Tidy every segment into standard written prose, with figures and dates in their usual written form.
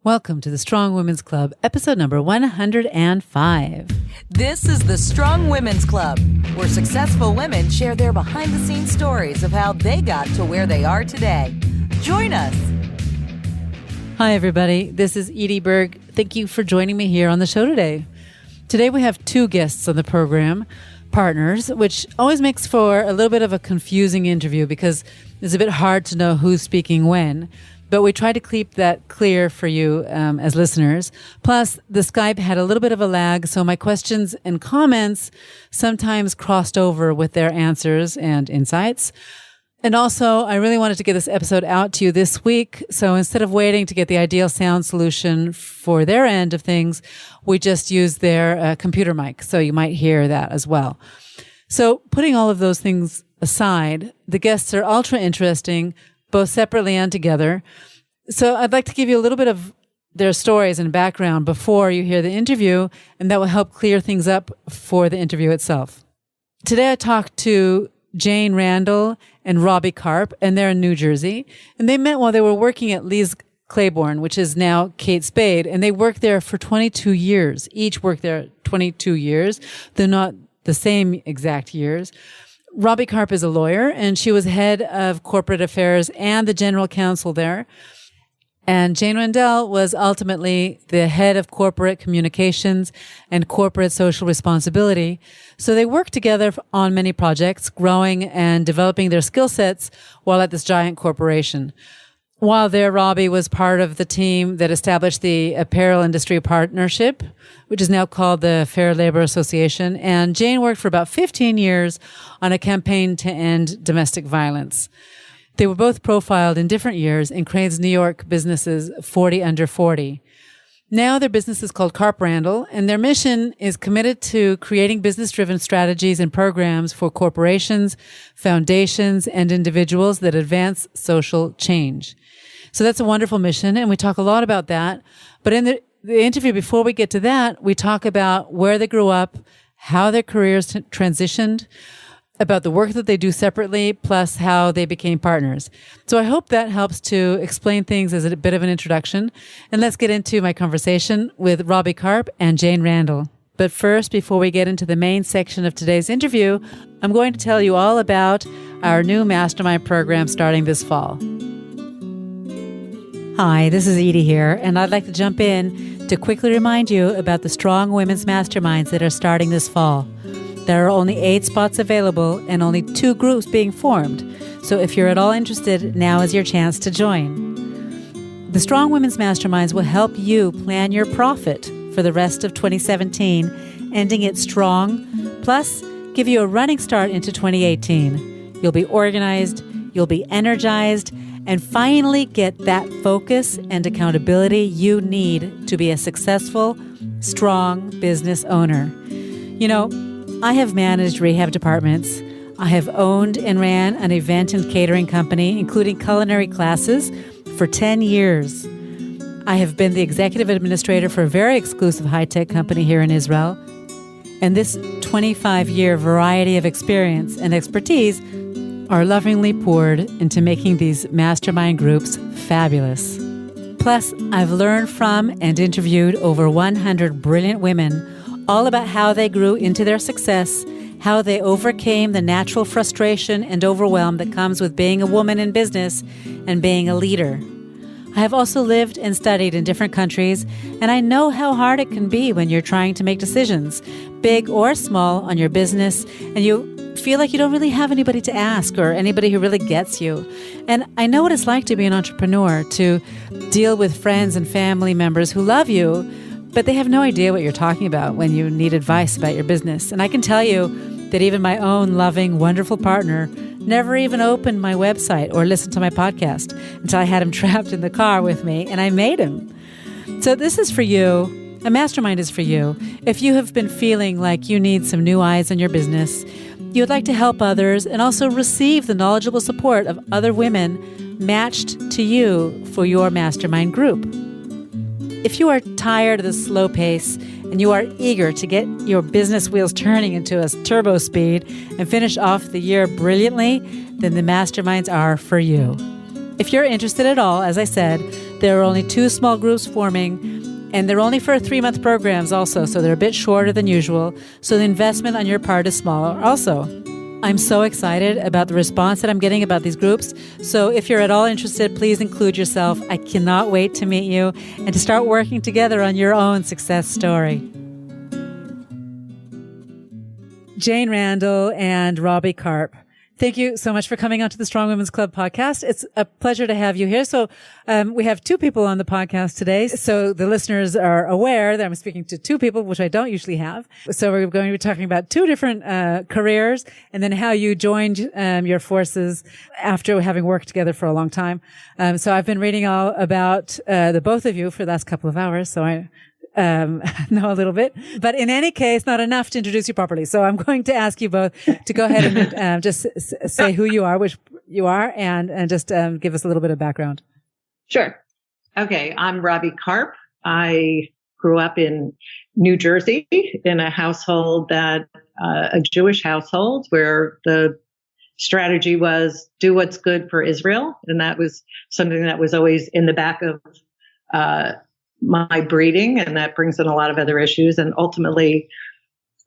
Welcome to the Strong Women's Club, episode number 105. This is the Strong Women's Club, where successful women share their behind-the-scenes stories of how they got to where they are today. Join us. Hi, everybody. This is Edie Berg. Thank you for joining me here on the show today. Today we have two guests on the program, partners, which always makes for a little bit of a confusing interview because it's a bit hard to know who's speaking when. But we try to keep that clear for you as listeners. Plus, the Skype had a little bit of a lag, so my questions and comments sometimes crossed over with their answers and insights. And also, I really wanted to get this episode out to you this week. So instead of waiting to get the ideal sound solution for their end of things, we just used their computer mic. So you might hear that as well. So putting all of those things aside, the guests are ultra interesting, both separately and together. So I'd like to give you a little bit of their stories and background before you hear the interview, and that will help clear things up for the interview itself. Today I talked to Jane Randall and Robbie Karp, and they're in New Jersey. And they met while they were working at Lee's Claiborne, which is now Kate Spade, and they worked there for 22 years. Each worked there 22 years. They're not the same exact years. Robbie Karp is a lawyer, and she was head of corporate affairs and the general counsel there. And Jane Randall was ultimately the head of corporate communications and corporate social responsibility. So they worked together on many projects, growing and developing their skill sets while at this giant corporation. While there, Robbie was part of the team that established the Apparel Industry Partnership, which is now called the Fair Labor Association. And Jane worked for about 15 years on a campaign to end domestic violence. They were both profiled in different years in Crain's New York businesses 40 Under 40. Now their business is called Karp Randall, and their mission is committed to creating business-driven strategies and programs for corporations, foundations, and individuals that advance social change. So that's a wonderful mission, and we talk a lot about that. But in the interview, before we get to that, we talk about where they grew up, how their careers transitioned, about the work that they do separately, plus how they became partners. So I hope that helps to explain things as a bit of an introduction. And let's get into my conversation with Robbie Karp and Jane Randall. But first, before we get into the main section of today's interview, I'm going to tell you all about our new mastermind program starting this fall. Hi, this is Edie here, and I'd like to jump in to quickly remind you about the Strong Women's Masterminds that are starting this fall. There are only 8 spots available and only 2 groups being formed. So if you're at all interested, now is your chance to join. The Strong Women's Masterminds will help you plan your profit for the rest of 2017, ending it strong, plus give you a running start into 2018. You'll be organized, you'll be energized, and finally get that focus and accountability you need to be a successful, strong business owner. You know, I have managed rehab departments. I have owned and ran an event and catering company, including culinary classes, for 10 years. I have been the executive administrator for a very exclusive high-tech company here in Israel. And this 25-year variety of experience and expertise are lovingly poured into making these mastermind groups fabulous. Plus, I've learned from and interviewed over 100 brilliant women all about how they grew into their success, how they overcame the natural frustration and overwhelm that comes with being a woman in business and being a leader. I have also lived and studied in different countries, and I know how hard it can be when you're trying to make decisions, big or small, on your business, and you feel like you don't really have anybody to ask or anybody who really gets you. And I know what it's like to be an entrepreneur, to deal with friends and family members who love you, but they have no idea what you're talking about when you need advice about your business. And I can tell you that even my own loving, wonderful partner never even opened my website or listened to my podcast until I had him trapped in the car with me, and I made him. So this is for you. A mastermind is for you. If you have been feeling like you need some new eyes on your business, you would like to help others and also receive the knowledgeable support of other women matched to you for your mastermind group. If you are tired of the slow pace and you are eager to get your business wheels turning into a turbo speed and finish off the year brilliantly, then the masterminds are for you. If you're interested at all, as I said, There are only 2 small groups forming, and they're only for 3-month programs also, so they're a bit shorter than usual. So the investment on your part is smaller also. I'm so excited about the response that I'm getting about these groups. So if you're at all interested, please include yourself. I cannot wait to meet you and to start working together on your own success story. Jane Randall and Robbie Karp, thank you so much for coming onto the Strong Women's Club podcast. It's a pleasure to have you here. So we have 2 people on the podcast today. So the listeners are aware that I'm speaking to 2 people, which I don't usually have. So we're going to be talking about 2 different careers and then how you joined your forces after having worked together for a long time. So I've been reading all about the both of you for the last couple of hours. So I know a little bit, but in any case, not enough to introduce you properly. So I'm going to ask you both to go ahead and just say who you are, which you are, and just give us a little bit of background. Sure. Okay. I'm Robbie Karp. I grew up in New Jersey in a household a Jewish household where the strategy was do what's good for Israel. And that was something that was always in the back of, my breeding, and that brings in a lot of other issues. And ultimately,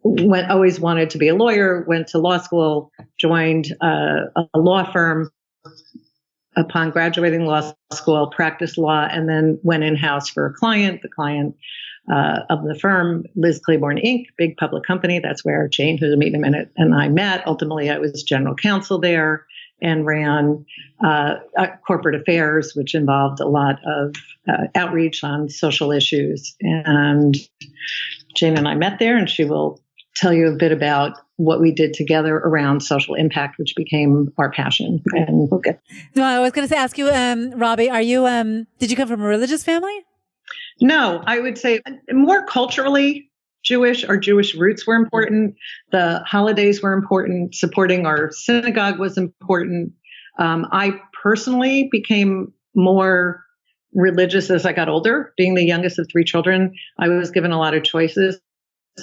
always wanted to be a lawyer, went to law school, joined a law firm upon graduating law school, practiced law, and then went in-house for a client. The client of the firm, Liz Claiborne Inc., big public company. That's where Jane, who's meet in a minute, and I met. Ultimately, I was general counsel there and ran corporate affairs, which involved a lot of outreach on social issues. And Jane and I met there, and she will tell you a bit about what we did together around social impact, which became our passion. And we'll get. No, I was going to ask you, Robbie, are you? Did you come from a religious family? No, I would say more culturally Jewish. Our Jewish roots were important. The holidays were important. Supporting our synagogue was important. I personally became more religious as I got older. Being the youngest of 3 children, I was given a lot of choices,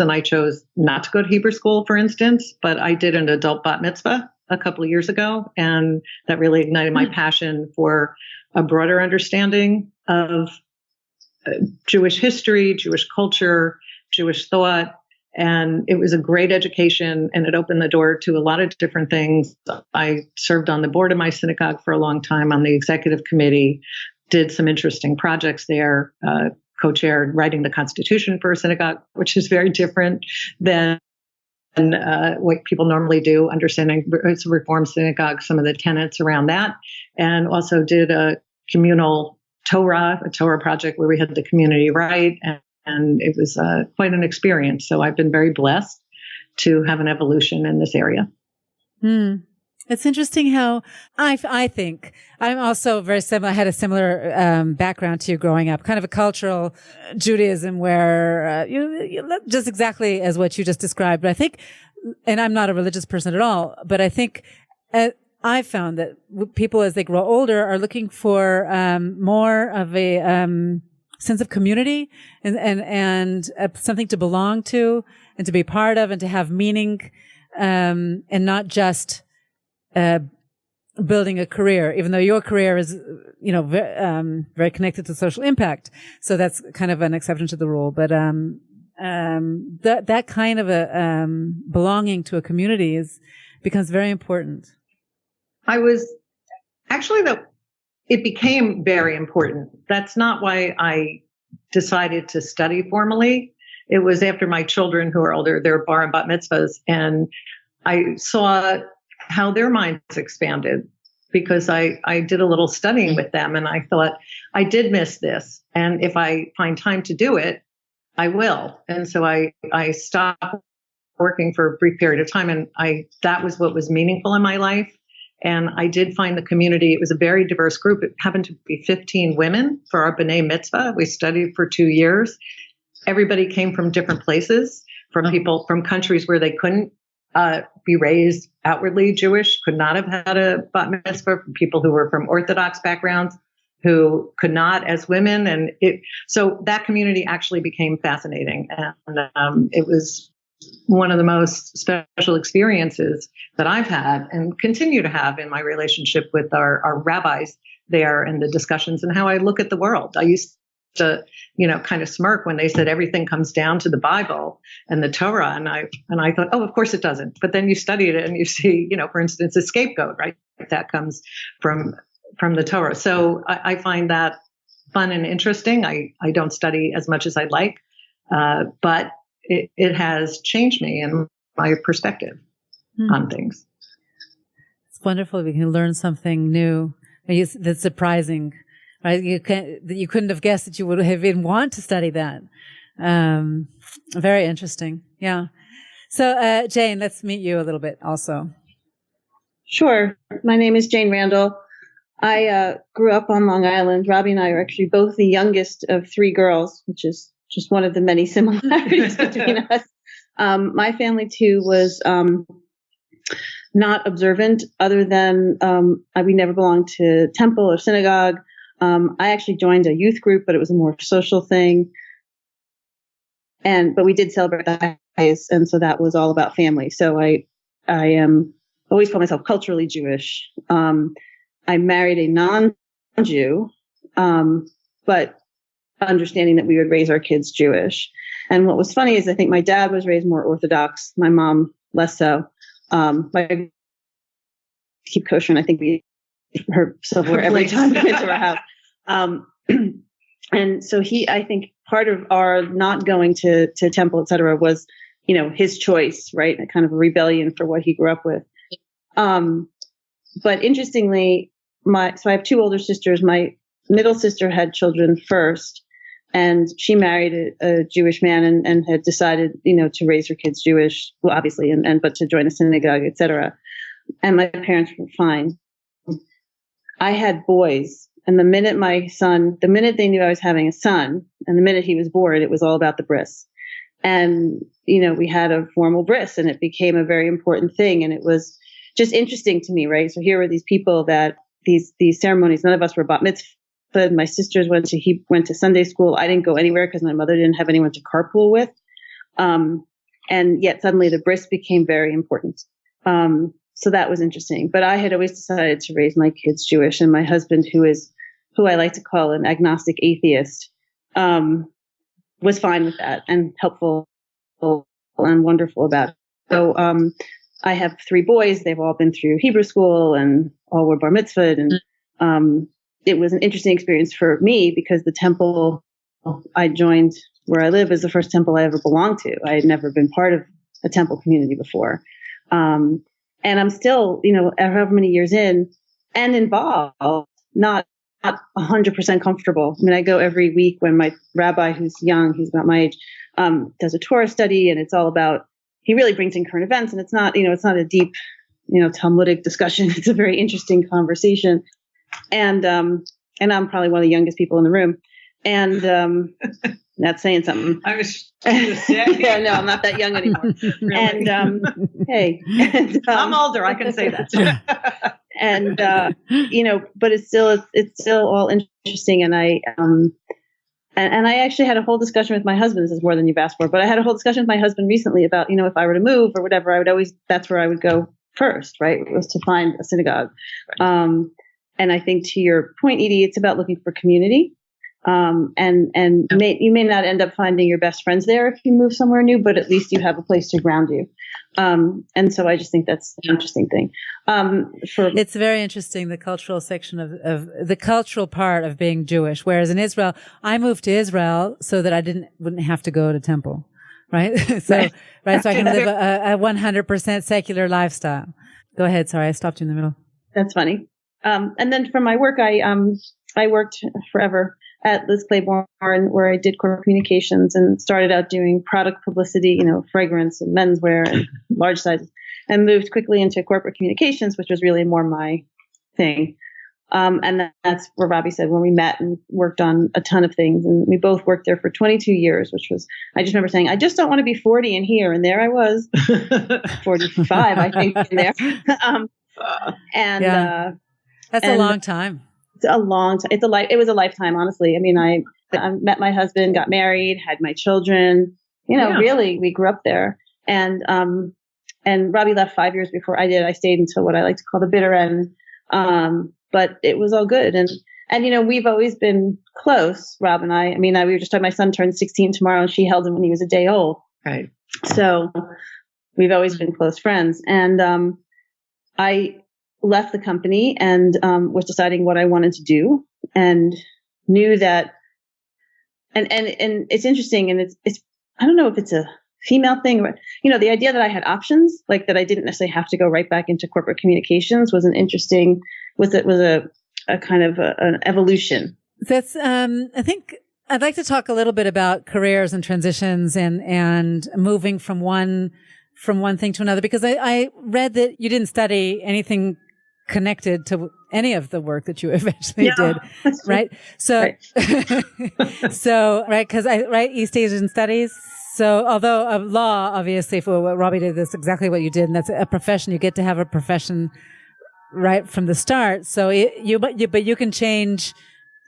and I chose not to go to Hebrew school, for instance, but I did an adult bat mitzvah a couple of years ago, and that really ignited my passion for a broader understanding of Jewish history, Jewish culture, Jewish thought. And it was a great education, and it opened the door to a lot of different things. I served on the board of my synagogue for a long time, on the executive committee, did some interesting projects there, co-chaired writing the Constitution for a synagogue, which is very different than what people normally do, understanding it's a Reform synagogue, some of the tenets around that, and also did a communal a Torah project where we had the community write, and it was quite an experience. So I've been very blessed to have an evolution in this area. It's interesting how I think I'm also very similar. I had a similar background to you growing up, kind of a cultural Judaism where just exactly as what you just described. But I think, and I'm not a religious person at all, but I think I've found that people as they grow older are looking for more of a sense of community and something to belong to and to be part of and to have meaning, and not just building a career, even though your career is, very connected to social impact. So that's kind of an exception to the rule. But that kind of a belonging to a community becomes very important. It became very important. That's not why I decided to study formally. It was after my children, who are older, they're bar and bat mitzvahs, and I saw how their minds expanded because I did a little studying with them, and I thought, I did miss this. And if I find time to do it, I will. And so I stopped working for a brief period of time, and that was what was meaningful in my life. And I did find the community. It was a very diverse group. It happened to be 15 women for our B'nai Mitzvah. We studied for 2 years. Everybody came from different places, from people from countries where they couldn't be raised outwardly Jewish, could not have had a bat mitzvah, from people who were from Orthodox backgrounds, who could not as women. And so that community actually became fascinating. And it was one of the most special experiences that I've had and continue to have in my relationship with our rabbis, there and the discussions and how I look at the world. I used to, kind of smirk when they said everything comes down to the Bible and the Torah. And I thought, oh, of course it doesn't. But then you study it and you see, for instance, a scapegoat, right? That comes from the Torah. So I find that fun and interesting. I don't study as much as I'd like, but it has changed me and my perspective on things. It's wonderful. We can learn something new that's surprising, right? You couldn't have guessed that you would have even want to study that. Very interesting. Yeah. So, Jane, let's meet you a little bit also. Sure. My name is Jane Randall. I grew up on Long Island. Robbie and I are actually both the youngest of three girls, which is just one of the many similarities between us. My family, too, was not observant other than we never belonged to temple or synagogue. I actually joined a youth group, but it was a more social thing. But we did celebrate the holidays, and so that was all about family. So I am always call myself culturally Jewish. I married a non-Jew, but understanding that we would raise our kids Jewish. And what was funny is I think my dad was raised more Orthodox, my mom less so. My keep kosher, and I think we her silverware every time we went to our house. And so I think part of our not going to temple, et cetera, was, his choice, right? A kind of a rebellion for what he grew up with. But interestingly, so I have two older sisters. My middle sister had children first, and she married a Jewish man and had decided, to raise her kids Jewish, well, obviously, but to join a synagogue, et cetera. And my parents were fine. I had boys, and the minute they knew I was having a son, and the minute he was born, it was all about the bris. And, we had a formal bris, and it became a very important thing. And it was just interesting to me, right? So here were these people that these ceremonies, none of us were bat mitzvah. My sisters went to Sunday school. I didn't go anywhere because my mother didn't have anyone to carpool with. And yet suddenly the bris became very important. So that was interesting. But I had always decided to raise my kids Jewish, and my husband, who I like to call an agnostic atheist, was fine with that and helpful and wonderful about it. So I have three boys. They've all been through Hebrew school and all were bar mitzvahed. And it was an interesting experience for me because the temple I joined where I live is the first temple I ever belonged to. I had never been part of a temple community before. And I'm still, however many years in and involved, not 100% comfortable. I mean, I go every week when my rabbi, who's young, he's about my age, does a Torah study, and it's all about, he really brings in current events, and it's not a deep, Talmudic discussion. It's a very interesting conversation. And I'm probably one of the youngest people in the room. And that's saying something. I was going to say. Yeah, no, I'm not that young anymore. Really? And hey. I'm older, I can say that. And but it's still all interesting. And I actually had a whole discussion with my husband. This is more than you've asked for, but I had a whole discussion with my husband recently about, if I were to move or whatever, that's where I would go first, right? It was to find a synagogue. Right. And I think to your point, Edie, it's about looking for community. You may not end up finding your best friends there if you move somewhere new, but at least you have a place to ground you. And so I just think that's an interesting thing. It's very interesting, the cultural section of the cultural part of being Jewish. Whereas in Israel, I moved to Israel so that I wouldn't have to go to temple. Right. So I can live a 100% secular lifestyle. Go ahead. Sorry, I stopped you in the middle. That's funny. And then for my work, I worked forever at Liz Claiborne, where I did corporate communications and started out doing product publicity, fragrance and menswear and large sizes, and moved quickly into corporate communications, which was really more my thing. And that's where Robbie said when we met and worked on a ton of things. And we both worked there for 22 years, which was, I just remember saying, I just don't want to be 40 in here. And there I was, 45, I think, in there. That's a long time. It's a long time. It was a lifetime, honestly. I mean, I met my husband, got married, had my children, really, we grew up there. And Robbie left 5 years before I did. I stayed until what I like to call the bitter end. but it was all good. And, you know, we've always been close, Rob and I. I mean, we were just talking, my son turned 16 tomorrow and she held him when he was a day old. Right. So we've always been close friends. And I left the company and was deciding what I wanted to do, and knew that, and it's interesting, and it's I don't know if it's a female thing, but, you know, the idea that I had options, like that I didn't necessarily have to go right back into corporate communications, was a kind of an evolution. That's, I think I'd like to talk a little bit about careers and transitions and moving from one thing to another, because I read that you didn't study anything connected to any of the work that you eventually did, right? So, right. So, right, because East Asian Studies. So, although law, obviously, for what Robbie did, that's exactly what you did, and that's a profession. You get to have a profession right from the start. So, but you can change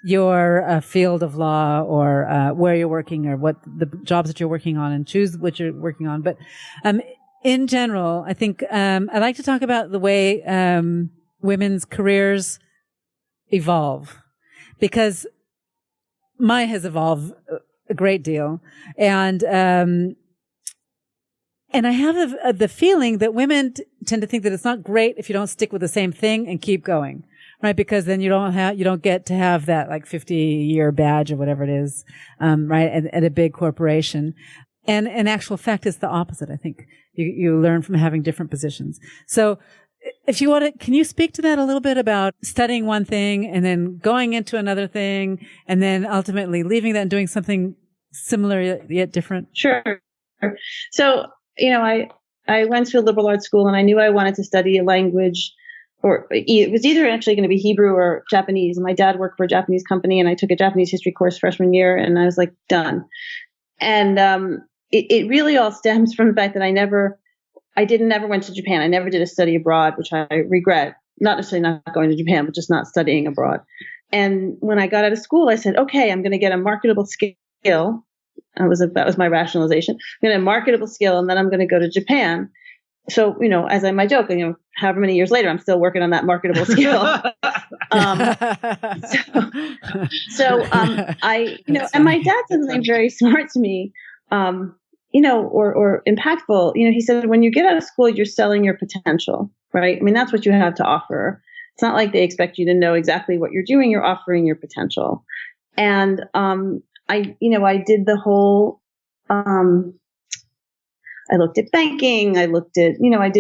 your field of law, or where you're working, or what the jobs that you're working on, and choose what you're working on. But in general, I think I'd like to talk about the way women's careers evolve, because mine has evolved a great deal, and I have the feeling that women tend to think that it's not great if you don't stick with the same thing and keep going, right? Because then you don't get to have that like 50-year badge or whatever it is, right? At a big corporation. And in actual fact, it's the opposite. I think you learn from having different positions. So if you want to, can you speak to that a little bit about studying one thing and then going into another thing and then ultimately leaving that and doing something similar yet different? Sure. So, you know, I went to a liberal arts school, and I knew I wanted to study a language, or it was either actually going to be Hebrew or Japanese. And my dad worked for a Japanese company, and I took a Japanese history course freshman year, and I was like, done. And it really all stems from the fact that I never went to Japan. I never did a study abroad, which I regret. Not necessarily not going to Japan, but just not studying abroad. And when I got out of school, I said, okay, I'm going to get a marketable skill. That was my rationalization. I'm going to have a marketable skill, and then I'm going to go to Japan. So, you know, as I might joke, you know, however many years later, I'm still working on that marketable skill. You know, and my dad said something very smart to me, you know, or impactful. You know, he said, when you get out of school, you're selling your potential, right? I mean, that's what you have to offer. It's not like they expect you to know exactly what you're doing. You're offering your potential. And, I did the whole, I looked at banking. I looked at, you know, I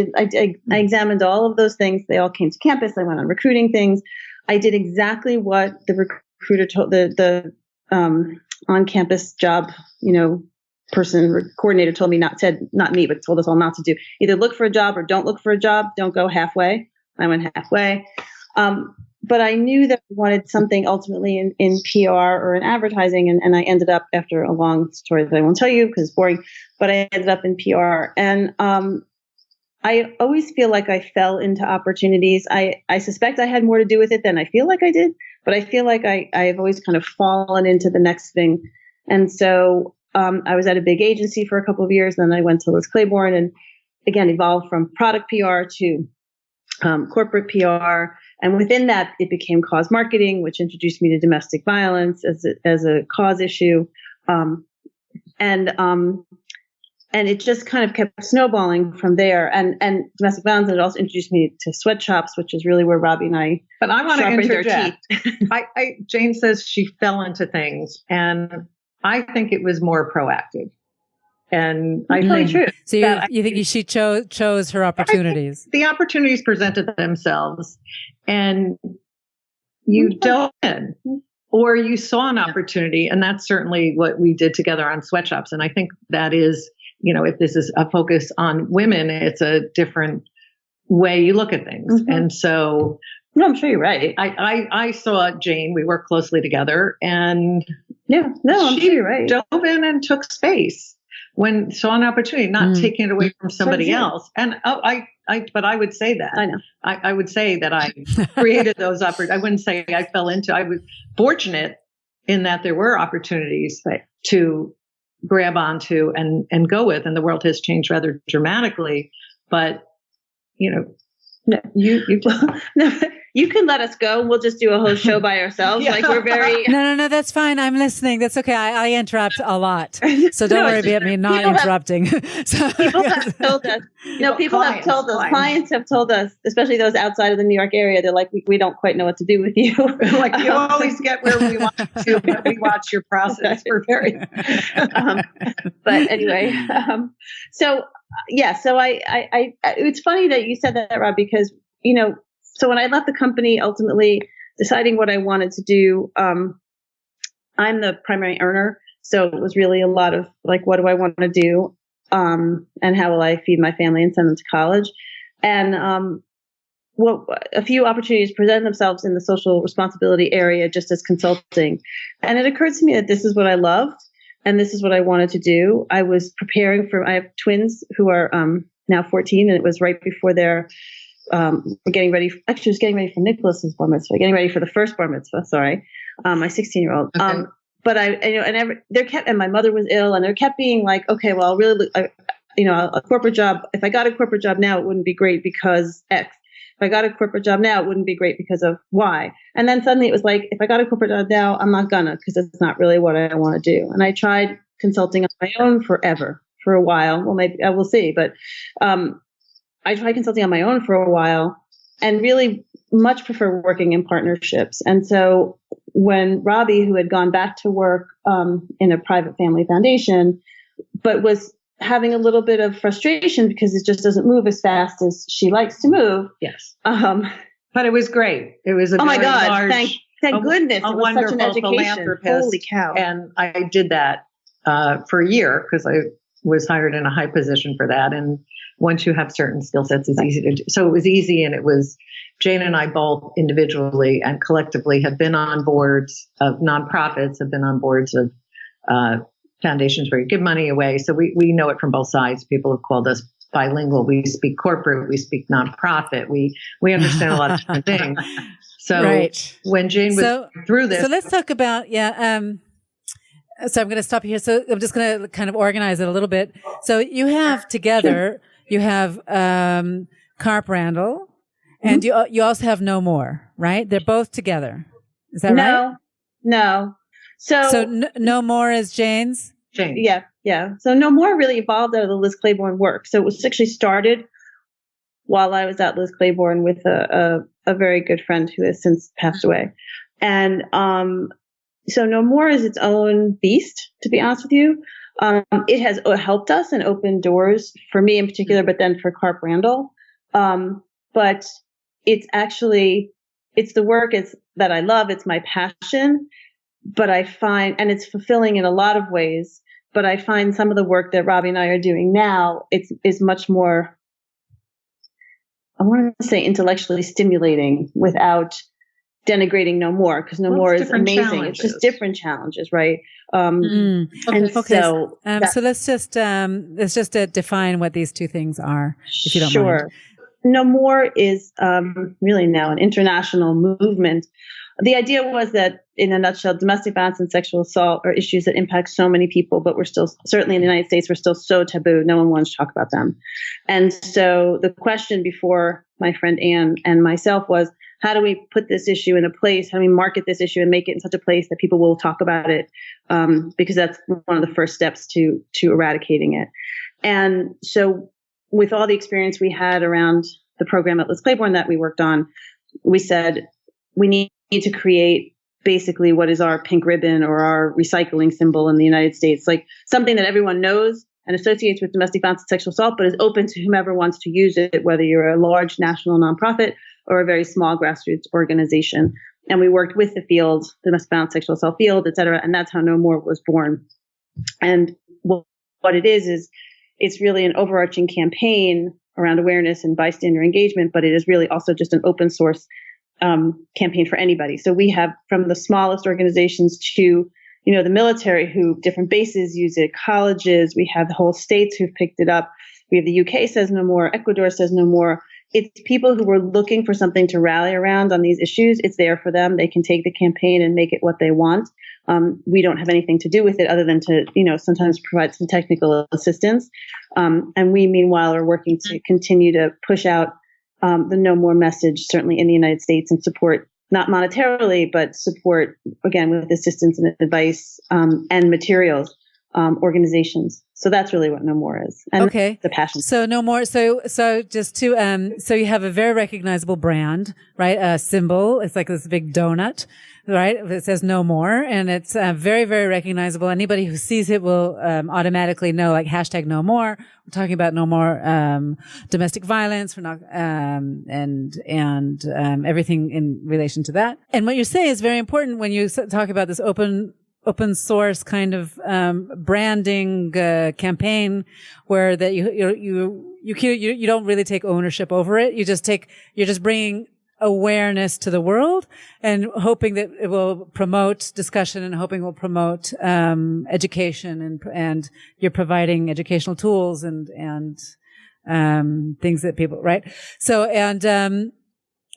examined all of those things. They all came to campus. I went on recruiting things. I did exactly what the recruiter told the on-campus job, you know, coordinator told me not me, but told us all not to do. Either look for a job or don't look for a job. Don't go halfway. I went halfway. But I knew that I wanted something ultimately in PR or in advertising. And I ended up, after a long story that I won't tell you because it's boring, but I ended up in PR. And I always feel like I fell into opportunities. I suspect I had more to do with it than I feel like I did, but I feel like I've always kind of fallen into the next thing. And so I was at a big agency for a couple of years. Then I went to Liz Claiborne, and again, evolved from product PR to corporate PR. And within that, it became cause marketing, which introduced me to domestic violence as a cause issue. And it just kind of kept snowballing from there. And domestic violence, it also introduced me to sweatshops, which is really where Robbie and I. But I want to interject. Jane says she fell into things, and I think it was more proactive. And I think true. So you think she chose her opportunities? The opportunities presented themselves, and you dove in, or you saw an opportunity, and that's certainly what we did together on sweatshops. And I think that is, you know, if this is a focus on women, it's a different way you look at things. Mm-hmm. And so, no, I'm sure you're right. I saw Jane. We worked closely together, and I'm sure you're right. Dove in and took space when saw an opportunity, not taking it away from somebody else. And but I would say that. I know. I would say that I created those opportunities. I wouldn't say I fell into. I was fortunate in that there were opportunities to grab onto and go with. And the world has changed rather dramatically. But you know, no, you can let us go. We'll just do a whole show by ourselves. Yeah. Like we're very. No, that's fine. I'm listening. That's okay. I interrupt a lot. So don't worry about me not interrupting. People have told us, clients have told us, especially those outside of the New York area, they're like, we don't quite know what to do with you. Like you always get where we want to, but we watch your process. We're very. But anyway, so I it's funny that you said that, Rob, because, so when I left the company, ultimately deciding what I wanted to do, I'm the primary earner. So it was really a lot of like, what do I want to do? And how will I feed my family and send them to college? And a few opportunities presented themselves in the social responsibility area just as consulting. And it occurred to me that this is what I loved and this is what I wanted to do. I was preparing I have twins who are now 14, and it was right before their we're getting ready. Actually, I was getting ready for Nicholas's bar mitzvah, getting ready for the first bar mitzvah. Sorry, my 16-year-old. Okay. But and my mother was ill, and there kept being like, okay, well, a corporate job. If I got a corporate job now, it wouldn't be great because X. If I got a corporate job now, it wouldn't be great because of Y. And then suddenly it was like, if I got a corporate job now, I'm not gonna, because it's not really what I want to do. And I tried consulting on my own for a while. Well, maybe I will see, but I tried consulting on my own for a while and really much prefer working in partnerships. And so when Robbie, who had gone back to work in a private family foundation, but was having a little bit of frustration because it just doesn't move as fast as she likes to move. Yes. But it was great. It was oh my God! Thank goodness! It was such an education. Holy cow! And I did that for a year because I was hired in a high position for that. And once you have certain skill sets, it's easy to do. So it was easy, and it was Jane and I both individually and collectively have been on boards of nonprofits, have been on boards of foundations where you give money away. So we know it from both sides. People have called us bilingual. We speak corporate, we speak nonprofit. We understand a lot of different things. So when Jane was through this. So let's talk about, so I'm going to stop you here. So I'm just going to kind of organize it a little bit. So you have together, you have Carp Randall, and you also have No More, right? They're both together. Is that right? No. So No More is Jane's? Jane. Yeah. So No More really evolved out of the Liz Claiborne work. So it was actually started while I was at Liz Claiborne with a very good friend who has since passed away. And so No More is its own beast, to be honest with you. It has helped us and opened doors for me in particular, but then for Carp Randall. But it's the work that I love. It's my passion. But I find, and it's fulfilling in a lot of ways, but I find some of the work that Robbie and I are doing now, is much more, I want to say intellectually stimulating without denigrating No More, because No More is amazing. Challenges. It's just different challenges, right? And okay. So let's just define what these two things are, if you don't mind. Sure. No More is really now an international movement. The idea was that, in a nutshell, domestic violence and sexual assault are issues that impact so many people, but we're still, certainly in the United States, we're still so taboo. No one wants to talk about them. And so the question before my friend Anne and myself was, how do we put this issue in a place? How do we market this issue and make it in such a place that people will talk about it? Because that's one of the first steps to eradicating it. And so with all the experience we had around the program at Liz Claiborne that we worked on, we said we need to create basically what is our pink ribbon or our recycling symbol in the United States, like something that everyone knows and associates with domestic violence and sexual assault, but is open to whomever wants to use it, whether you're a large national nonprofit or a very small grassroots organization. And we worked with the field, the domestic violence, sexual assault field, et cetera. And that's how No More was born. And what it is it's really an overarching campaign around awareness and bystander engagement, but it is really also just an open source campaign for anybody. So we have from the smallest organizations to, the military, who different bases use it, colleges, we have the whole states who've picked it up. We have the UK says No More, Ecuador says No More. It's people who were looking for something to rally around on these issues. It's there for them. They can take the campaign and make it what they want. We don't have anything to do with it other than to, sometimes provide some technical assistance. And we, meanwhile, are working to continue to push out the No More message, certainly in the United States, and support, not monetarily, but support, again, with assistance and advice and materials, organizations. So that's really what No More is. And okay. The passion. So No More. So just to, so you have a very recognizable brand, right? A symbol. It's like this big donut, right? It says No More, and it's very, very recognizable. Anybody who sees it will automatically know, like, hashtag No More. We're talking about no more domestic violence. We're not and everything in relation to that. And what you say is very important when you talk about this open source kind of branding campaign, where that you don't really take ownership over it. You're just bringing awareness to the world and hoping that it will promote discussion, and hoping it will promote education, and you're providing educational tools and things that people, right? So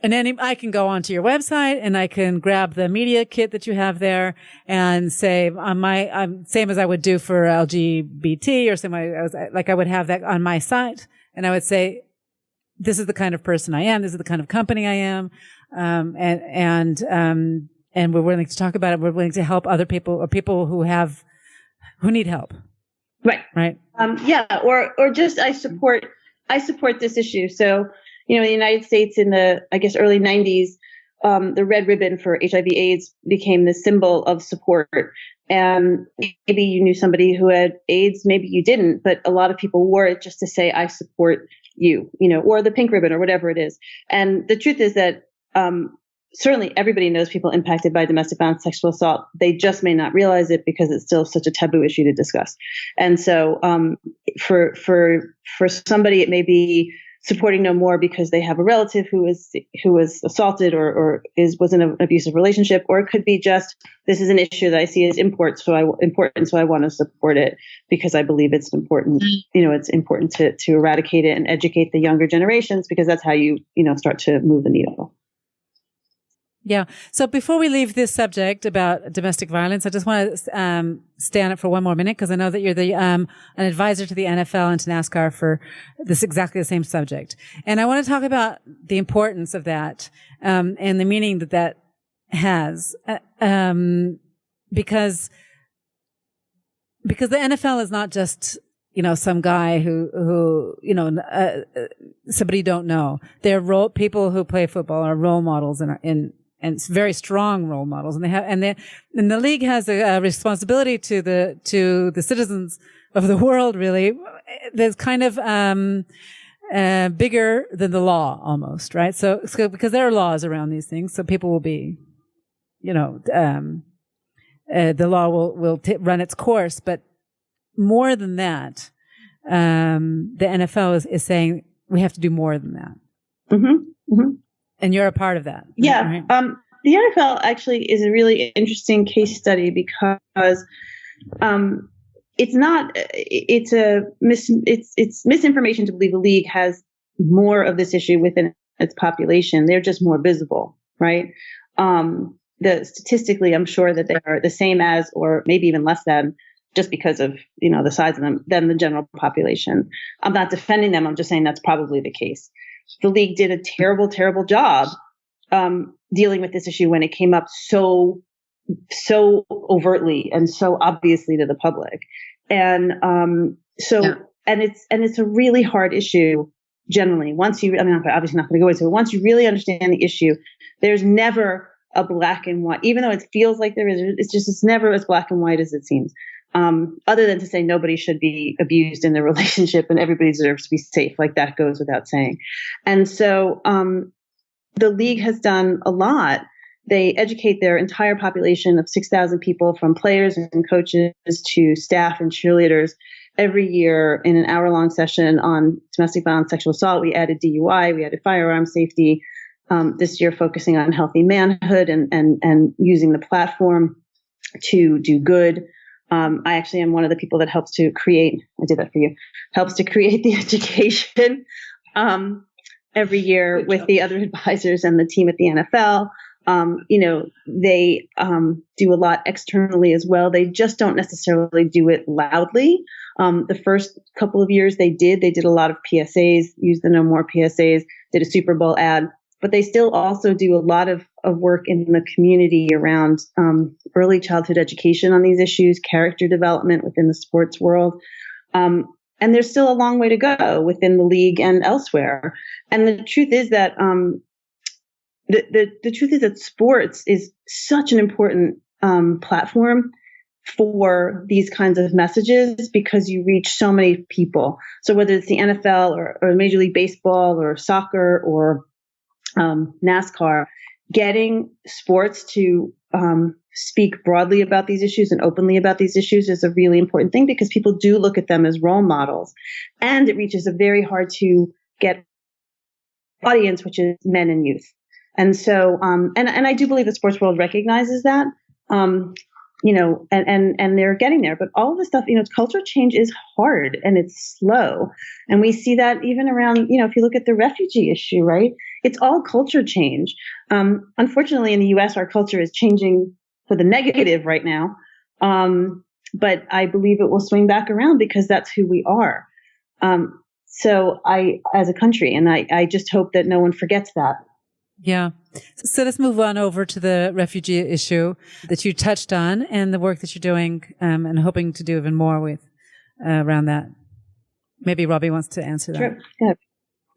and then I can go onto your website and I can grab the media kit that you have there and say I'm same as I would do for LGBT, or I would have that on my site, and I would say, this is the kind of person I am. This is the kind of company I am. And we're willing to talk about it. We're willing to help other people, or people who need help. Right. Right. Yeah. Or just, I support this issue. So, in the United States in the, I guess, early 90s, the red ribbon for HIV/AIDS became the symbol of support. And maybe you knew somebody who had AIDS, maybe you didn't, but a lot of people wore it just to say, I support you, or the pink ribbon or whatever it is. And the truth is that certainly everybody knows people impacted by domestic violence, sexual assault. They just may not realize it because it's still such a taboo issue to discuss. And so for somebody, it may be supporting No More because they have a relative who was assaulted or was in an abusive relationship, or it could be just, this is an issue that I see as important, so I want to support it because I believe it's important. It's important to eradicate it and educate the younger generations, because that's how you start to move the needle. Yeah. So before we leave this subject about domestic violence, I just want to stay on it for one more minute, because I know that you're an advisor to the NFL and to NASCAR for this exactly the same subject. And I want to talk about the importance of that and the meaning that has, because the NFL is not just some guy who somebody you don't know. They're people who play football are role models and it's very strong role models, and the league has a responsibility to the citizens of the world, really. That's kind of bigger than the law, almost, right? So because there are laws around these things, so people will be, the law will run its course. But more than that, the NFL is saying we have to do more than that. Mm-hmm. Mm-hmm. And you're a part of that. Yeah. Right? The NFL actually is a really interesting case study because it's misinformation to believe the league has more of this issue within its population. They're just more visible, right? Statistically, I'm sure that they are the same as, or maybe even less than, just because of the size of them, than the general population. I'm not defending them. I'm just saying that's probably the case. The league did a terrible, terrible job dealing with this issue when it came up so overtly and so obviously to the public. And and it's a really hard issue generally. I'm obviously not going to go into it. Once you really understand the issue, there's never a black and white, even though it feels like there is, it's never as black and white as it seems. Other than to say nobody should be abused in their relationship and everybody deserves to be safe. Like, that goes without saying. And so, the league has done a lot. They educate their entire population of 6,000 people, from players and coaches to staff and cheerleaders, every year in an hour-long session on domestic violence, sexual assault. We added DUI, we added firearm safety, this year focusing on healthy manhood and using the platform to do good. I actually am one of the people that helps to create the education every year with the other advisors and the team at the NFL. They do a lot externally as well. They just don't necessarily do it loudly. The first couple of years they did a lot of PSAs, used the No More PSAs, did a Super Bowl ad, but they still also do a lot of work in the community around early childhood education on these issues, character development within the sports world. And there's still a long way to go within the league and elsewhere. And the truth is that the truth is that sports is such an important platform for these kinds of messages because you reach so many people. So whether it's the NFL or Major League Baseball or soccer or NASCAR, getting sports to speak broadly about these issues and openly about these issues is a really important thing because people do look at them as role models. And it reaches a very hard to get audience, which is men and youth. And so, and I do believe the sports world recognizes that, and they're getting there. But all of this stuff, culture change is hard and it's slow. And we see that even around, if you look at the refugee issue, right? It's all culture change. Unfortunately, in the U.S., our culture is changing for the negative right now. But I believe it will swing back around because that's who we are. So as a country, and I just hope that no one forgets that. Yeah. So let's move on over to the refugee issue that you touched on and the work that you're doing and hoping to do even more with around that. Maybe Robbie wants to answer that. Sure. Yeah,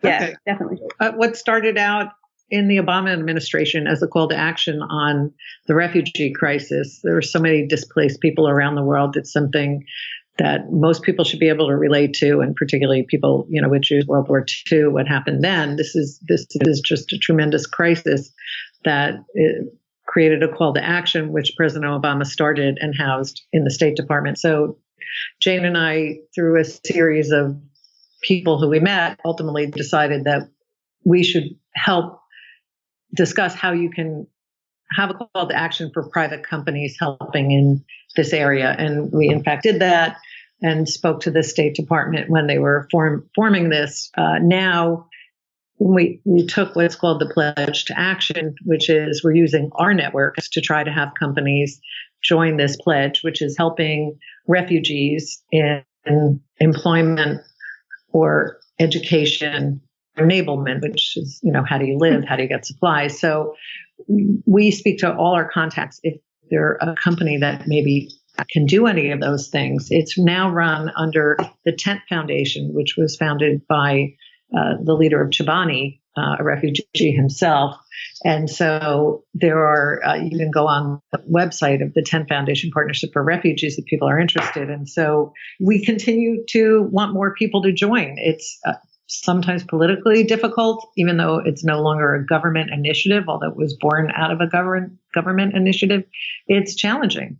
Okay. Definitely. What started out in the Obama administration as a call to action on the refugee crisis, there were so many displaced people around the world. It's something that most people should be able to relate to, and particularly people, with World War II, what happened then. This is just a tremendous crisis that created a call to action, which President Obama started and housed in the State Department. So Jane and I, through a series of people who we met, ultimately decided that we should help discuss how you can have a call to action for private companies helping in this area. And we, in fact, did that and spoke to the State Department when they were forming this. Now, we took what's called the Pledge to Action, which is we're using our networks to try to have companies join this pledge, which is helping refugees in employment or education enablement, which is, how do you live? How do you get supplies? So we speak to all our contacts. If they're a company that maybe can do any of those things, it's now run under the Tent Foundation, which was founded by the leader of Chobani, a refugee himself. And so there are, you can go on the website of the Tent Foundation Partnership for Refugees if people are interested. And so we continue to want more people to join. It's sometimes politically difficult, even though it's no longer a government initiative, although it was born out of a government initiative. It's challenging.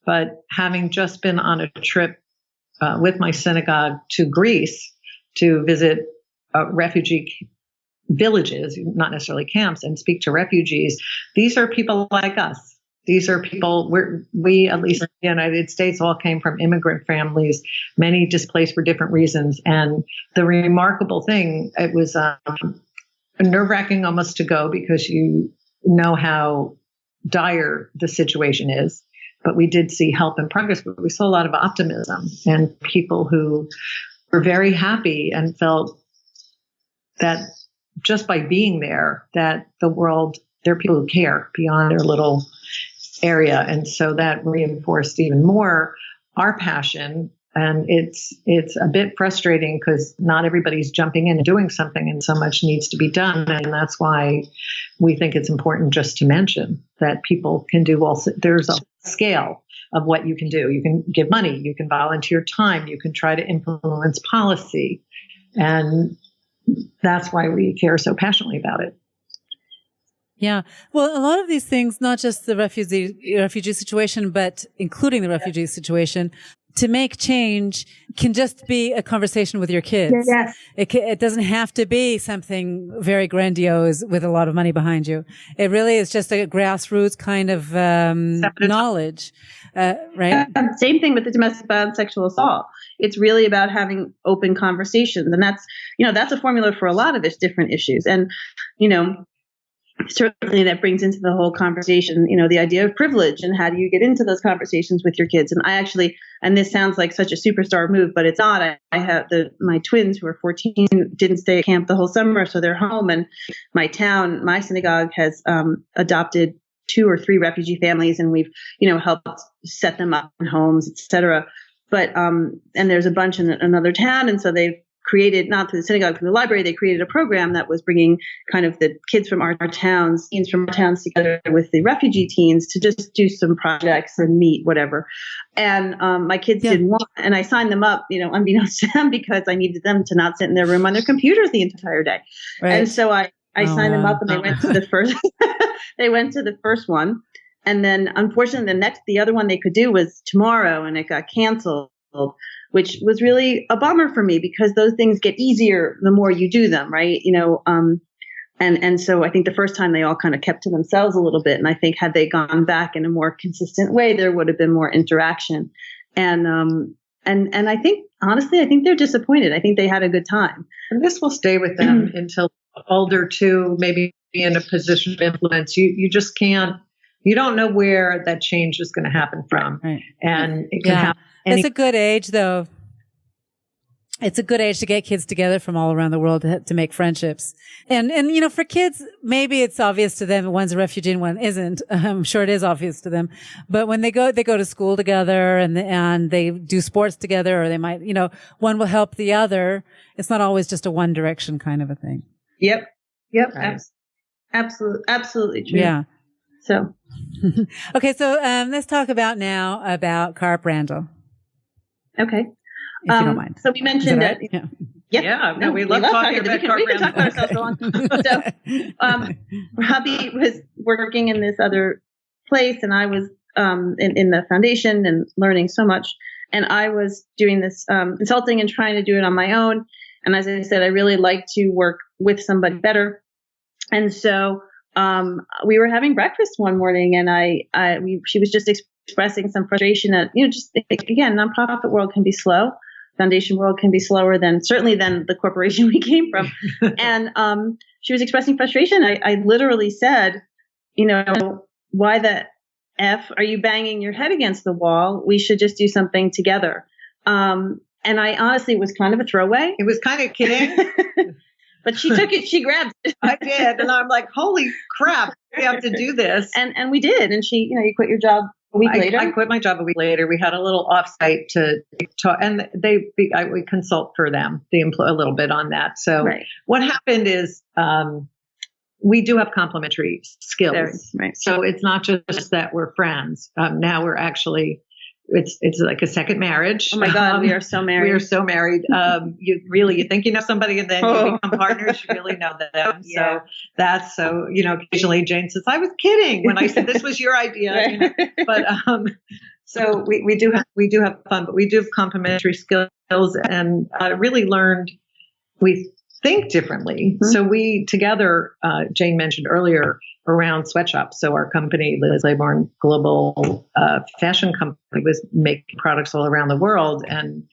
But having just been on a trip with my synagogue to Greece to visit refugee villages, not necessarily camps, and speak to refugees, these are people like us. These are people, we, at least in the United States, all came from immigrant families, many displaced for different reasons. And the remarkable thing, it was nerve-wracking almost to go because you know how dire the situation is. But we did see help and progress, but we saw a lot of optimism and people who were very happy and felt that just by being there, that the world, there are people who care beyond their little area. And so that reinforced even more our passion. And it's a bit frustrating because not everybody's jumping in and doing something, and so much needs to be done. And that's why we think it's important just to mention that people can do there's a scale of what you can do. You can give money, you can volunteer time, you can try to influence policy. And that's why we care so passionately about it. Yeah. Well, a lot of these things, not just the refugee situation, but including the refugee situation, to make change can just be a conversation with your kids. Yes. It doesn't have to be something very grandiose with a lot of money behind you. It really is just a grassroots kind of knowledge, right? Same thing with the domestic violence, sexual assault. It's really about having open conversations. And that's a formula for a lot of different issues. And, certainly that brings into the whole conversation, the idea of privilege and how do you get into those conversations with your kids. And I actually, and this sounds like such a superstar move, but it's not. I have my twins who are 14 didn't stay at camp the whole summer, so they're home. And my synagogue has adopted 2 or 3 refugee families, and we've, helped set them up in homes, et cetera. But, and there's a bunch in another town. And so they've created, not through the synagogue, through the library, they created a program that was bringing kind of the kids from our towns, teens from our towns together with the refugee teens to just do some projects and meet, whatever. And my kids did one, and I signed them up, unbeknownst to them, because I needed them to not sit in their room on their computers the entire day. Right. And so I signed them up, and they went to the first, they went to the first one. And then unfortunately, the other one they could do was tomorrow, and it got canceled, which was really a bummer for me, because those things get easier the more you do them, right? And so I think the first time they all kind of kept to themselves a little bit. And I think had they gone back in a more consistent way, there would have been more interaction. And I think, honestly, I think they're disappointed. I think they had a good time. And this will stay with them until older too, maybe be in a position of influence. You just can't, you don't know where that change is going to happen from. Right. And it can happen. It's a good age, though. It's a good age to get kids together from all around the world to make friendships. And, for kids, maybe it's obvious to them one's a refugee and one isn't. I'm sure it is obvious to them. But when they go to school together and they do sports together, or they might, one will help the other. It's not always just a one direction kind of a thing. Yep. Right. Absolutely true. Yeah. So. Okay. So, let's talk about Carp Randall. Okay. If you don't mind. So we mentioned that. Right? Yeah. No, we love talking about Carp Randall. We can talk about ourselves so long. So, Robbie was working in this other place, and I was in the foundation and learning so much. And I was doing this consulting and trying to do it on my own. And as I said, I really like to work with somebody better. And so we were having breakfast one morning, and she was just expressing some frustration at, just again, nonprofit world can be slow. Foundation world can be slower than the corporation we came from. And she was expressing frustration. I literally said, why the F are you banging your head against the wall? We should just do something together. And I honestly, it was kind of a throwaway. It was kind of kidding. But she took it, she grabbed it. I did. And I'm like, holy crap, we have to do this. And we did. And she, you quit your job a week later. I quit my job a week later. We had a little offsite to talk, and we consult for them, a little bit on that. So What happened is, we do have complementary skills. Right. So it's not just that we're friends. Now we're actually, it's like a second marriage. Oh my God, we are so married. We are so married. You think you know somebody, and then you become partners. You really know them. Yeah. So occasionally Jane says, "I was kidding" when I said this was your idea. But so we do have fun, but we do have complementary skills, and really learned we think differently. Mm-hmm. So we together, Jane mentioned earlier, around sweatshops. So our company, Liz Laybourne Global Fashion Company, was making products all around the world. And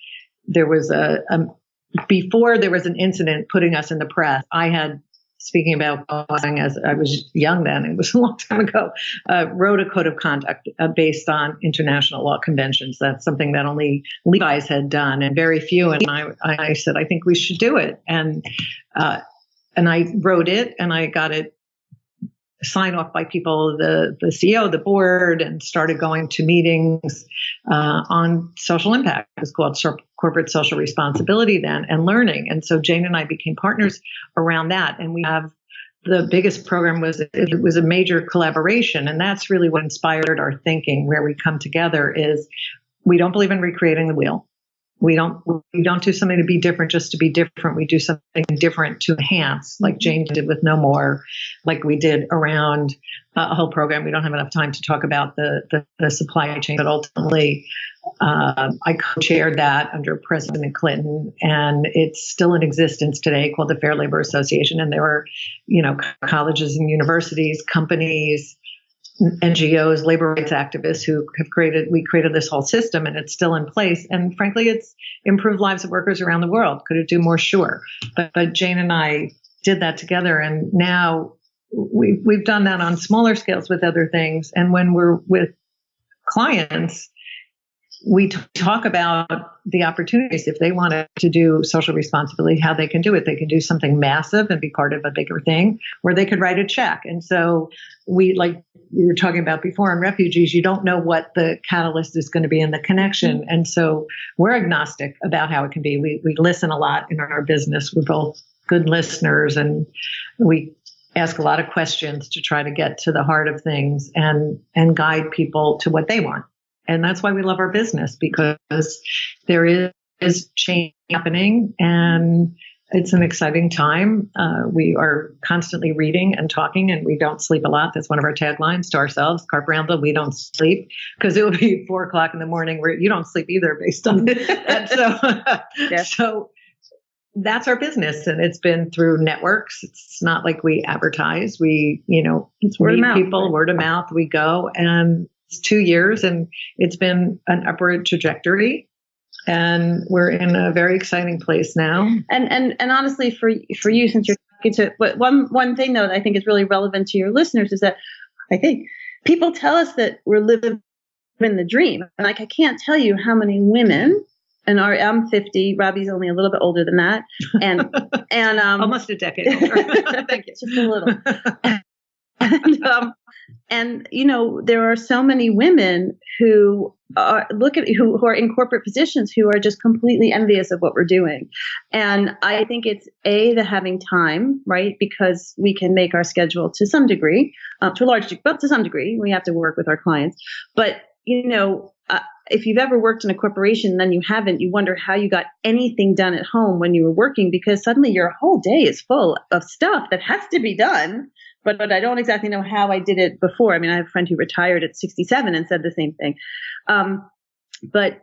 there was before there was an incident putting us in the press, I had, speaking about going, as I was young then, it was a long time ago, wrote a code of conduct based on international law conventions. That's something that only Levi's had done and very few. And I said, I think we should do it. And I wrote it, and I got it signed off by people, the CEO, the board, and started going to meetings on social impact. It was called corporate social responsibility then, and learning. And so Jane and I became partners around that. And we have the biggest program was a major collaboration. And that's really what inspired our thinking, where we come together is we don't believe in recreating the wheel. We don't do something to be different just to be different. We do something different to enhance, like Jane did with No More, like we did around a whole program. We don't have enough time to talk about the supply chain, but ultimately I co-chaired that under President Clinton, and it's still in existence today, called the Fair Labor Association. And there were, colleges and universities, companies, NGOs, labor rights activists who we created this whole system, and it's still in place. And frankly, it's improved lives of workers around the world. Could it do more? Sure. But Jane and I did that together. And now we've done that on smaller scales with other things. And when we're with clients, we talk about the opportunities if they wanted to do social responsibility, how they can do it. They can do something massive and be part of a bigger thing, or they could write a check. And so like we were talking about before on refugees, you don't know what the catalyst is going to be in the connection. And so we're agnostic about how it can be. We listen a lot in our business. We're both good listeners, and we ask a lot of questions to try to get to the heart of things and guide people to what they want. And that's why we love our business, because there is change happening and it's an exciting time. We are constantly reading and talking, and we don't sleep a lot. That's one of our taglines to ourselves, Carp Randall, we don't sleep, because it will be 4:00 in the morning where you don't sleep either based on that. So that's our business. And it's been through networks. It's not like we advertise. We, it's word meet of mouth, people, right? Word of mouth, we go, and it's 2 years and it's been an upward trajectory, and we're in a very exciting place now. And honestly, for you, since you're talking to, but one thing though that I think is really relevant to your listeners is that I think people tell us that we're living the dream. And like, I can't tell you how many women, and I'm 50, Robbie's only a little bit older than that. And almost a decade older. Thank you. Just a little. And there are so many women who are who are in corporate positions who are just completely envious of what we're doing. And I think it's the having time, right? Because we can make our schedule to some degree, but to some degree, we have to work with our clients. But, if you've ever worked in a corporation and then you haven't, you wonder how you got anything done at home when you were working, because suddenly your whole day is full of stuff that has to be done. But I don't exactly know how I did it before. I mean, I have a friend who retired at 67 and said the same thing. But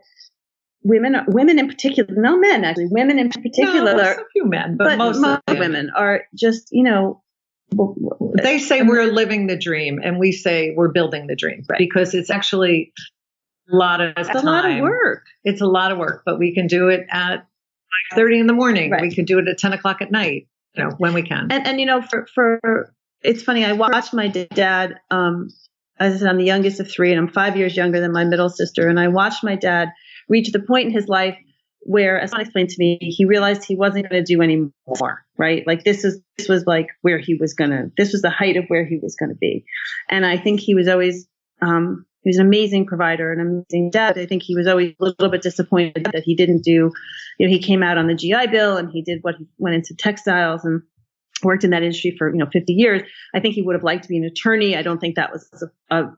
women in particular, no men actually, women in particular, no, a few men, but most women are just, they say we're living the dream, and we say we're building the dream, right? Because it's actually a lot of It's a lot of work. It's a lot of work, but we can do it at 5:30 in the morning. Right. We could do it at 10 o'clock at night, when we can. And for it's funny, I watched my dad, as I said, I'm the youngest of three, and I'm 5 years younger than my middle sister. And I watched my dad reach the point in his life where, as someone explained to me, he realized he wasn't going to do any more, right? Like this was like where this was the height of where he was going to be. And I think he was always, he was an amazing provider, an amazing dad. I think he was always a little bit disappointed that he didn't do, he came out on the GI Bill and he did he went into textiles and worked in that industry for 50 years. I think he would have liked to be an attorney. I don't think that was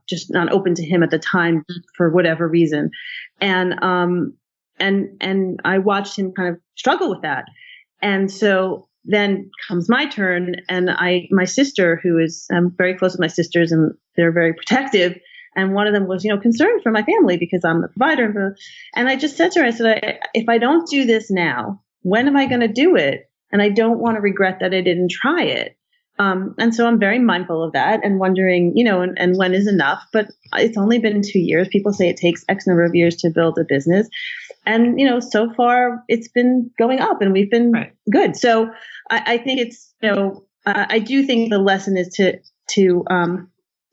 just not open to him at the time for whatever reason. And I watched him kind of struggle with that. And so then comes my turn, and my sister, I'm very close with my sisters, and they're very protective. And one of them was, concerned for my family because I'm the provider. And I just said to her, I said, if I don't do this now, when am I going to do it? And I don't want to regret that I didn't try it. And so I'm very mindful of that and wondering, and when is enough? But it's only been 2 years. People say it takes X number of years to build a business. And, so far it's been going up and we've been good. So I think it's, I do think the lesson is to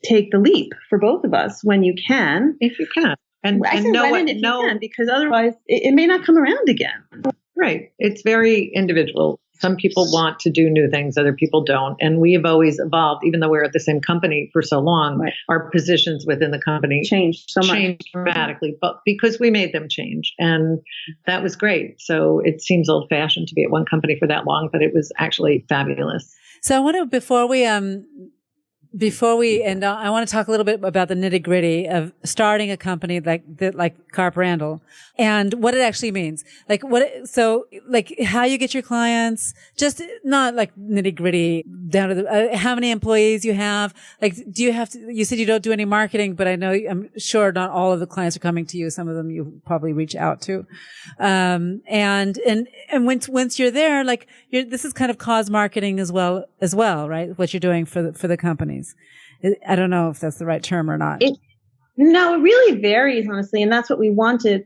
take the leap for both of us when you can. If you can. And know when if you can, because otherwise it may not come around again. Right. It's very individual. Some people want to do new things, other people don't. And we have always evolved, even though we're at the same company for so long, right. Our positions within the company changed so much. Changed dramatically, but because we made them change. And that was great. So it seems old fashioned to be at one company for that long, but it was actually fabulous. So I want to, before we end, I want to talk a little bit about the nitty gritty of starting a company like Carp Randall and what it actually means. So how you get your clients, just not like nitty gritty down to how many employees you have. Do you have to, you said you don't do any marketing, but I'm sure not all of the clients are coming to you. Some of them you probably reach out to. And once you're there, this is kind of cause marketing as well, right? What you're doing for the companies. I don't know if that's the right term or not. No, it really varies, honestly. And that's what we wanted.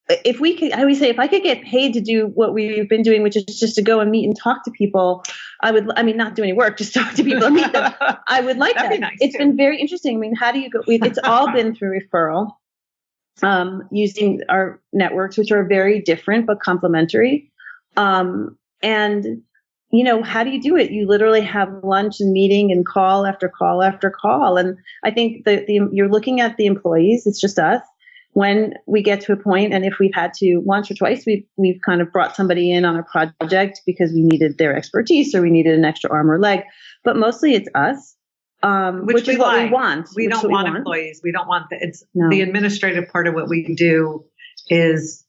if we could, I always say, if I could get paid to do what we've been doing, which is just to go and meet and talk to people, not do any work, just talk to people and meet them. I would like that. Nice it's too. been very interesting. I mean, how do you go? It's all been through referral, using our networks, which are very different but complementary. And how do you do it? You literally have lunch and meeting and call after call after call. And I think you're looking at the employees. It's just us. When we get to a point, and if we've had to once or twice, we've kind of brought somebody in on a project because we needed their expertise or we needed an extra arm or leg. But mostly it's us, which is what we want. We don't want employees. We don't want the administrative part of what we do is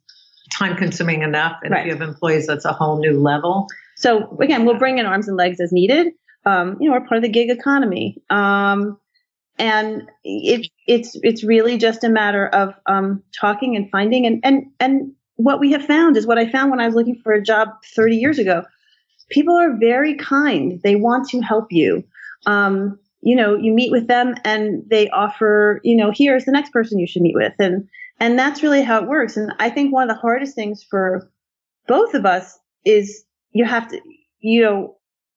time consuming enough. And if you have employees, that's a whole new level. So again, we'll bring in arms and legs as needed. We're part of the gig economy. And it's really just a matter of talking and finding. And what we have found is what I found when I was looking for a job 30 years ago. People are very kind. They want to help you. You meet with them and they offer, here's the next person you should meet with. And that's really how it works. And I think one of the hardest things for both of us is you have to,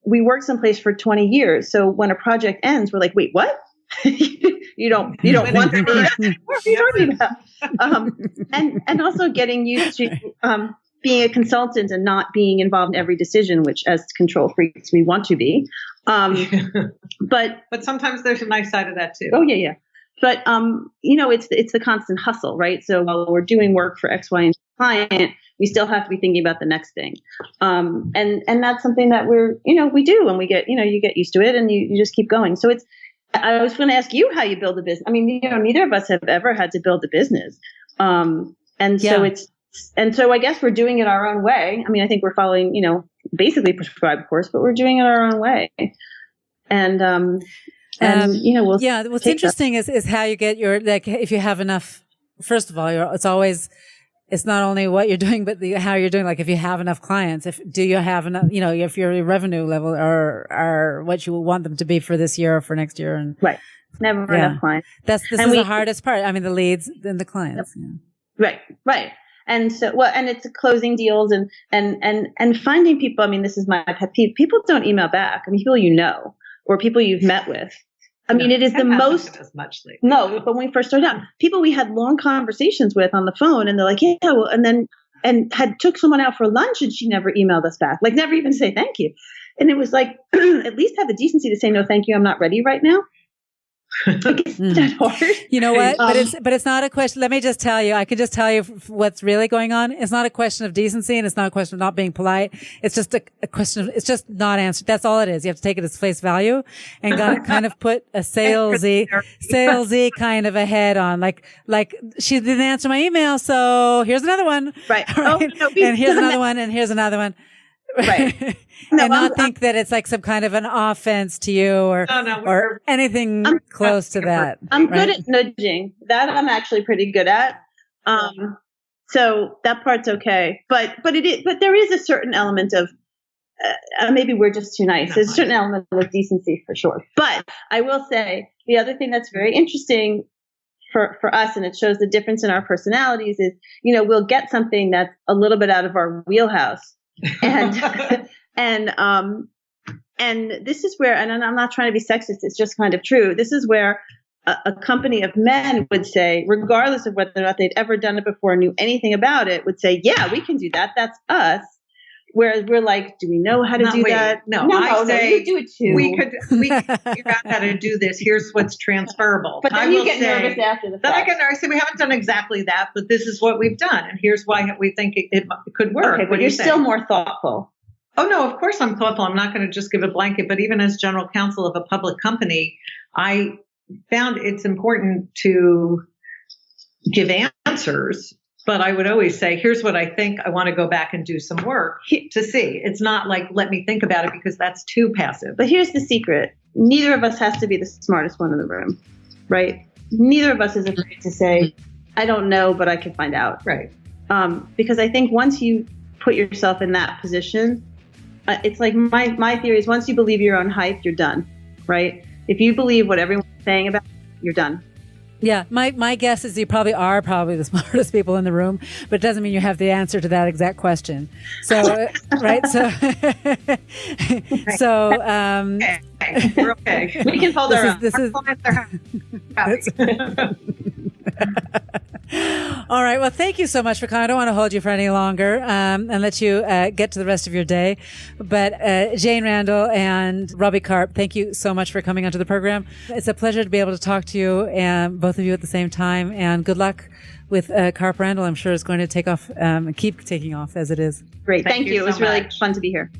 we worked someplace for 20 years. So when a project ends, we're like, wait, what? you don't want to be what are you talking about? And also getting used to being a consultant and not being involved in every decision, which as control freaks we want to be. But sometimes there's a nice side of that too. Oh yeah. But it's the constant hustle, right? So while we're doing work for X, Y, and client, we still have to be thinking about the next thing. And that's something that we do, and we get, you get used to it and you just keep going. So I was going to ask you how you build a business. I mean, neither of us have ever had to build a business. So I guess we're doing it our own way. I mean, I think we're following, basically prescribed course, but we're doing it our own way. What's interesting is how you get if you have enough, first of all, it's not only what you're doing, but how you're doing. Like if you have enough clients, do you have enough, if your revenue level or what you want them to be for this year or for next year. And right. Never enough clients. This is the hardest part. I mean, the leads and the clients. Yep. Yeah. Right. And so, and it's closing deals and finding people. I mean, this is my pet peeve. People don't email back. I mean, people or people you've met with. I mean, it is the most. As much lately. No, but when we first started out, people we had long conversations with on the phone, and they're like, "Yeah," well, and took someone out for lunch, and she never emailed us back, like never even say thank you. And it was like, at least have the decency to say no, thank you, I'm not ready right now. It's that hard. You know what? But it's not a question. Let me just tell you. I can just tell you what's really going on. It's not a question of decency, and it's not a question of not being polite. It's just a question of. It's just not answered. That's all it is. You have to take it as face value, and kind of put a salesy kind of a head on. Like she didn't answer my email, so here's another one. Right. Oh, no, and here's another one, and here's another one. Right. And think that it's like some kind of an offense to you or anything close to that. I'm good at nudging. That I'm actually pretty good at. So that part's okay. But there is a certain element of maybe we're just too nice. There's a certain element of decency for sure. But I will say the other thing that's very interesting for us, and it shows the difference in our personalities, is we'll get something that's a little bit out of our wheelhouse. And this is where, and I'm not trying to be sexist, it's just kind of true. This is where a company of men would say, regardless of whether or not they'd ever done it before, knew anything about it, would say, yeah, we can do that. That's us. Whereas we're like, do we know how to do that? No, I say you do it too. We could figure out how to do this. Here's what's transferable. But then you get nervous after the fact. Then I get nervous. We haven't done exactly that, but this is what we've done, and here's why we think it could work. Okay, but you're still more thoughtful. Oh no, of course I'm thoughtful. I'm not going to just give a blanket. But even as general counsel of a public company, I found it's important to give answers. But I would always say, here's what I think. I want to go back and do some work to see. It's not like, let me think about it, because that's too passive. But here's the secret. Neither of us has to be the smartest one in the room, right? Neither of us is afraid to say, I don't know, but I can find out. Right. Because I think once you put yourself in that position, it's like my theory is once you believe your own hype, you're done, right? If you believe what everyone's saying about you, you're done. Yeah, my guess is you probably are the smartest people in the room, but it doesn't mean you have the answer to that exact question. So, right? So, Okay. We're okay. We can hold our own. this is. Our clients are happy. All right. Well, thank you so much for coming. I don't want to hold you for any longer and let you get to the rest of your day. But Jane Randall and Robbie Karp, thank you so much for coming onto the program. It's a pleasure to be able to talk to you, and both of you at the same time. And good luck with Karp Randall. I'm sure it's going to take off and keep taking off as it is. Great. Thank Thank you you. It was so really much. fun to be here.